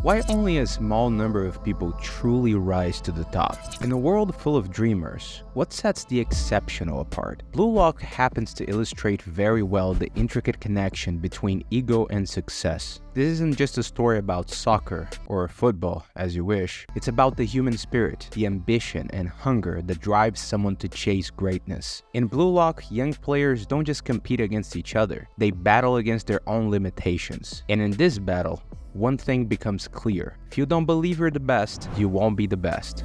Why only a small number of people truly rise to the top? In a world full of dreamers, what sets the exceptional apart? Bluelock happens to illustrate very well the intricate connection between ego and success. This isn't just a story about soccer or football, as you wish. It's about the human spirit, the ambition and hunger that drives someone to chase greatness. In Bluelock, young players don't just compete against each other, they battle against their own limitations. And in this battle, one thing becomes clear. If you don't believe you're the best, you won't be the best.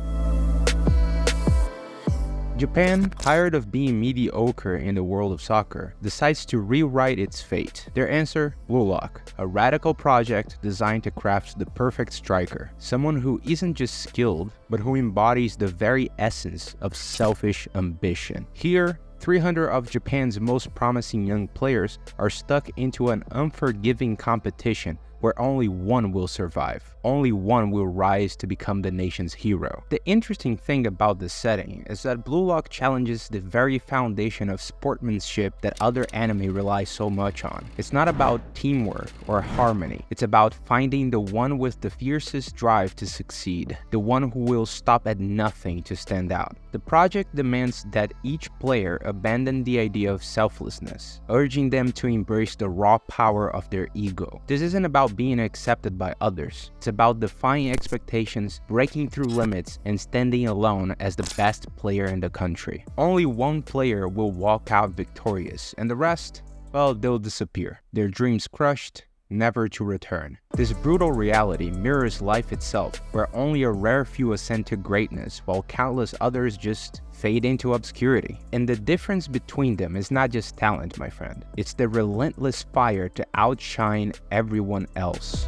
Japan, tired of being mediocre in the world of soccer, decides to rewrite its fate. Their answer? Bluelock, a radical project designed to craft the perfect striker. Someone who isn't just skilled, but who embodies the very essence of selfish ambition. Here, 300 of Japan's most promising young players are stuck into an unforgiving competition where only one will survive. Only one will rise to become the nation's hero. The interesting thing about this setting is that Bluelock challenges the very foundation of sportsmanship that other anime rely so much on. It's not about teamwork or harmony. It's about finding the one with the fiercest drive to succeed, the one who will stop at nothing to stand out. The project demands that each player abandon the idea of selflessness, urging them to embrace the raw power of their ego. This isn't about being accepted by others. It's about defying expectations, breaking through limits, and standing alone as the best player in the country. Only one player will walk out victorious, and the rest, well, they'll disappear. Their dreams crushed, never to return. This brutal reality mirrors life itself, where only a rare few ascend to greatness, while countless others just fade into obscurity. And the difference between them is not just talent, my friend. It's the relentless fire to outshine everyone else.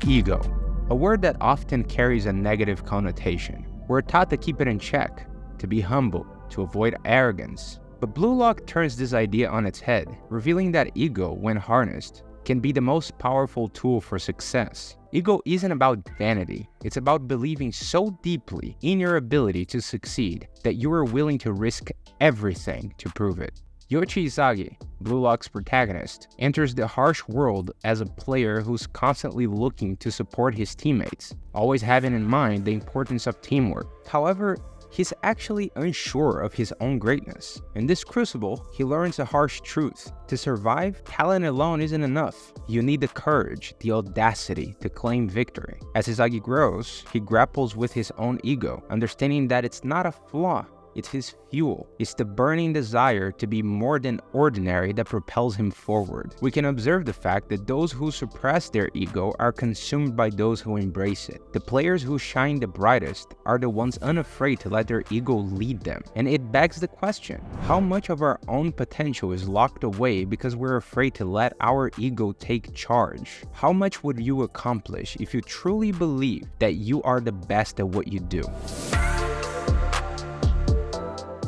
Ego, a word that often carries a negative connotation. We're taught to keep it in check, to be humble, to avoid arrogance. But Bluelock turns this idea on its head, revealing that ego, when harnessed, can be the most powerful tool for success. Ego isn't about vanity, it's about believing so deeply in your ability to succeed that you are willing to risk everything to prove it. Isagi, Bluelock's protagonist, enters the harsh world as a player who's constantly looking to support his teammates, always having in mind the importance of teamwork. However, he's actually unsure of his own greatness. In this crucible, he learns a harsh truth. To survive, talent alone isn't enough. You need the courage, the audacity to claim victory. As Isagi grows, he grapples with his own ego, understanding that it's not a flaw, it's his fuel. It's the burning desire to be more than ordinary that propels him forward. We can observe the fact that those who suppress their ego are consumed by those who embrace it. The players who shine the brightest are the ones unafraid to let their ego lead them. And it begs the question, how much of our own potential is locked away because we're afraid to let our ego take charge? How much would you accomplish if you truly believe that you are the best at what you do?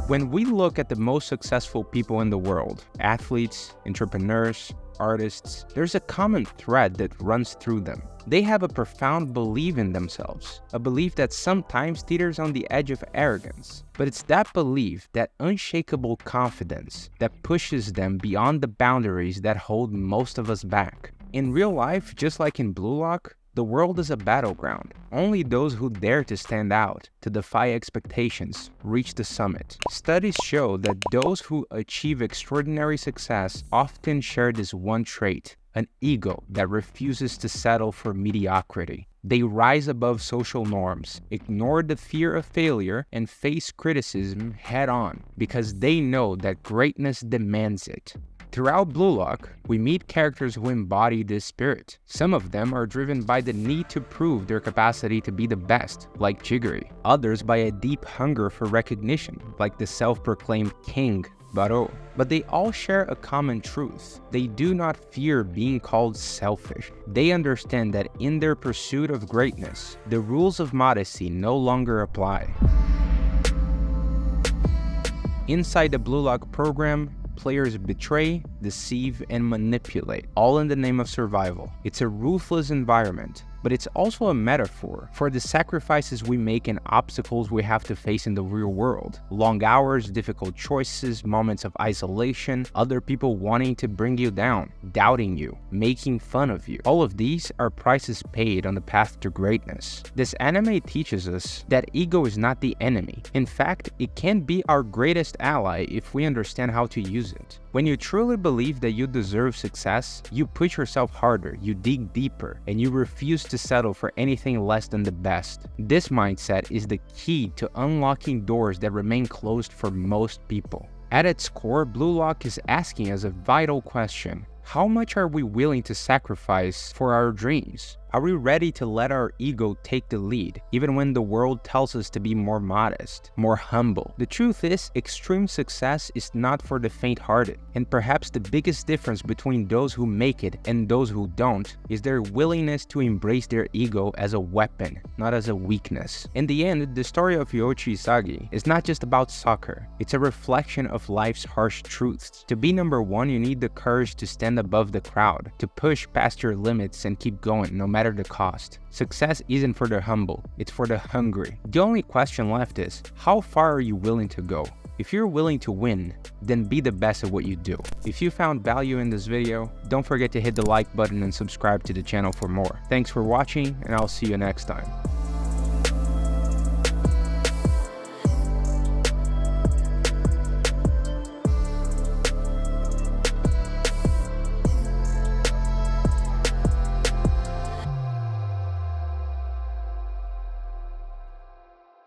When we look at the most successful people in the world, athletes, entrepreneurs, artists, there's a common thread that runs through them. They have a profound belief in themselves, a belief that sometimes teeters on the edge of arrogance. But it's that belief, that unshakable confidence, that pushes them beyond the boundaries that hold most of us back. In real life, just like in Bluelock, the world is a battleground. Only those who dare to stand out, to defy expectations, reach the summit. Studies show that those who achieve extraordinary success often share this one trait, an ego that refuses to settle for mediocrity. They rise above social norms, ignore the fear of failure, and face criticism head on because they know that greatness demands it. Throughout Bluelock, we meet characters who embody this spirit. Some of them are driven by the need to prove their capacity to be the best, like Chigiri. Others by a deep hunger for recognition, like the self-proclaimed king, Baro. But they all share a common truth. They do not fear being called selfish. They understand that in their pursuit of greatness, the rules of modesty no longer apply. Inside the Bluelock program, players betray, deceive, and manipulate, all in the name of survival. It's a ruthless environment, but it's also a metaphor for the sacrifices we make and obstacles we have to face in the real world. Long hours, difficult choices, moments of isolation, other people wanting to bring you down, doubting you, making fun of you. All of these are prices paid on the path to greatness. This anime teaches us that ego is not the enemy. In fact, it can be our greatest ally if we understand how to use it. When you truly believe that you deserve success, you push yourself harder, you dig deeper, and you refuse to settle for anything less than the best. This mindset is the key to unlocking doors that remain closed for most people. At its core, Bluelock is asking us a vital question. How much are we willing to sacrifice for our dreams? Are we ready to let our ego take the lead, even when the world tells us to be more modest, more humble? The truth is, extreme success is not for the faint-hearted, and perhaps the biggest difference between those who make it and those who don't is their willingness to embrace their ego as a weapon, not as a weakness. In the end, the story of Yoichi Isagi is not just about soccer, it's a reflection of life's harsh truths. To be number one, you need the courage to stand above the crowd, to push past your limits and keep going no matter the cost. Success isn't for the humble, it's for the hungry. The only question left is, how far are you willing to go? If you're willing to win, then be the best at what you do. If you found value in this video, don't forget to hit the like button and subscribe to the channel for more. Thanks for watching, and I'll see you next time.